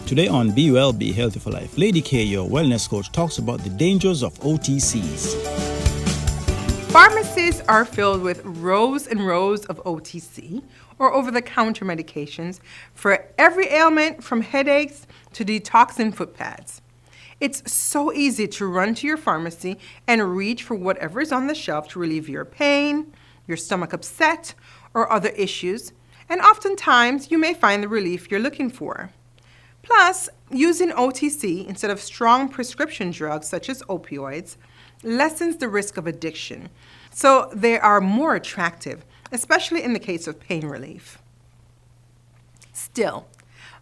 Today on Be Well, Be Healthy for Life, Lady K, your wellness coach, talks about the dangers of OTCs. Pharmacies are filled with rows and rows of OTC, or over-the-counter medications, for every ailment from headaches to detoxing foot pads. It's so easy to run to your pharmacy and reach for whatever is on the shelf to relieve your pain, your stomach upset, or other issues, and oftentimes you may find the relief you're looking for. Plus, using OTC instead of strong prescription drugs such as opioids lessens the risk of addiction, so they are more attractive, especially in the case of pain relief. Still,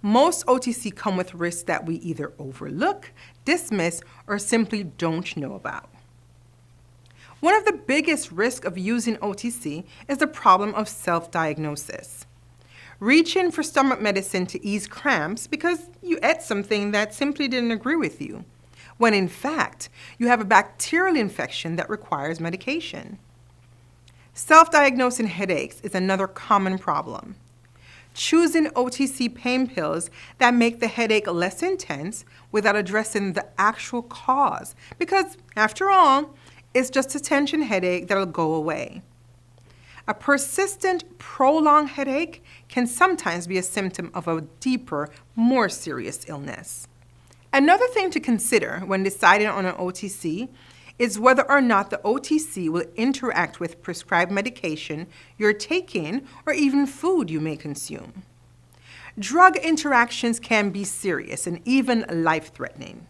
most OTC come with risks that we either overlook, dismiss, or simply don't know about. One of the biggest risks of using OTC is the problem of self-diagnosis. Reaching for stomach medicine to ease cramps because you ate something that simply didn't agree with you, when in fact, you have a bacterial infection that requires medication. Self-diagnosing headaches is another common problem. Choosing OTC pain pills that make the headache less intense without addressing the actual cause, because after all, it's just a tension headache that'll go away. A persistent, prolonged headache can sometimes be a symptom of a deeper, more serious illness. Another thing to consider when deciding on an OTC is whether or not the OTC will interact with prescribed medication you're taking or even food you may consume. Drug interactions can be serious and even life-threatening.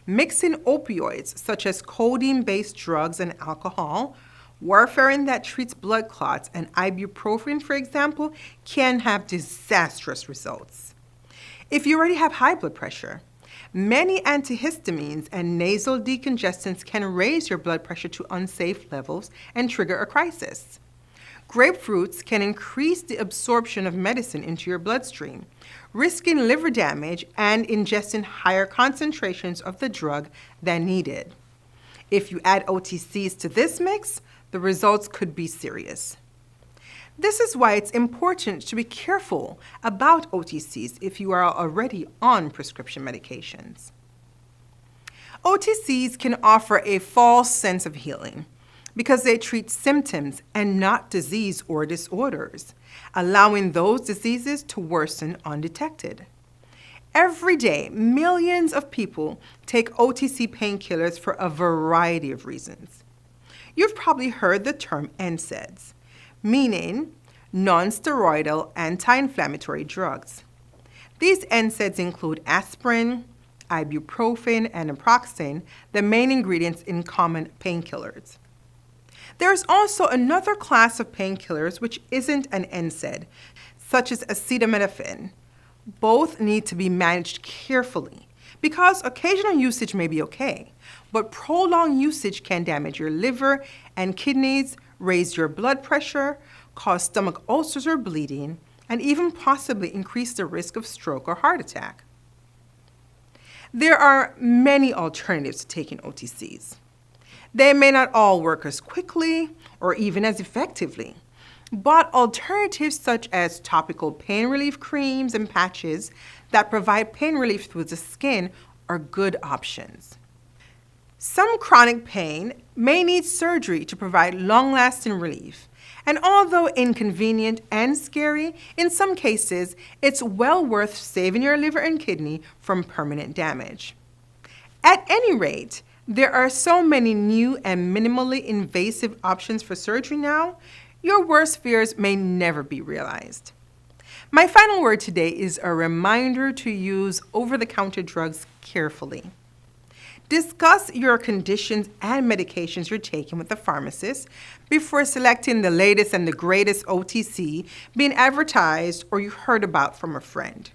Mixing opioids such as codeine-based drugs and alcohol, warfarin that treats blood clots, and ibuprofen, for example, can have disastrous results. If you already have high blood pressure, many antihistamines and nasal decongestants can raise your blood pressure to unsafe levels and trigger a crisis. Grapefruits can increase the absorption of medicine into your bloodstream, risking liver damage and ingesting higher concentrations of the drug than needed. If you add OTCs to this mix, the results could be serious. This is why it's important to be careful about OTCs if you are already on prescription medications. OTCs can offer a false sense of healing because they treat symptoms and not disease or disorders, allowing those diseases to worsen undetected. Every day, millions of people take OTC painkillers for a variety of reasons. You've probably heard the term NSAIDs, meaning non-steroidal anti-inflammatory drugs. These NSAIDs include aspirin, ibuprofen, and naproxen, the main ingredients in common painkillers. There's also another class of painkillers which isn't an NSAID, such as acetaminophen. Both need to be managed carefully because occasional usage may be okay, but prolonged usage can damage your liver and kidneys, raise your blood pressure, cause stomach ulcers or bleeding, and even possibly increase the risk of stroke or heart attack. There are many alternatives to taking OTCs. They may not all work as quickly or even as effectively, but alternatives such as topical pain relief creams and patches that provide pain relief through the skin are good options. Some chronic pain may need surgery to provide long-lasting relief, and although inconvenient and scary, in some cases, it's well worth saving your liver and kidney from permanent damage. At any rate, there are so many new and minimally invasive options for surgery now, your worst fears may never be realized. My final word today is a reminder to use over-the-counter drugs carefully. Discuss your conditions and medications you're taking with the pharmacist before selecting the latest and the greatest OTC being advertised or you heard about from a friend.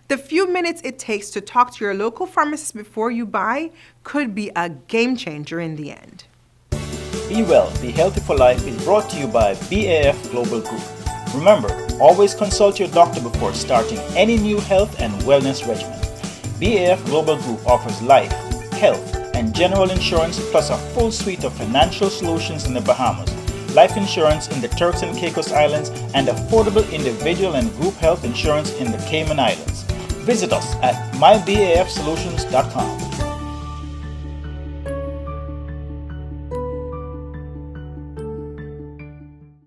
The few minutes it takes to talk to your local pharmacist before you buy could be a game changer in the end. Be Well, Be Healthy for Life is brought to you by BAF Global Group. Remember, always consult your doctor before starting any new health and wellness regimen. BAF Global Group offers life, health, and general insurance plus a full suite of financial solutions in the Bahamas, life insurance in the Turks and Caicos Islands, and affordable individual and group health insurance in the Cayman Islands. Visit us at mybafsolutions.com.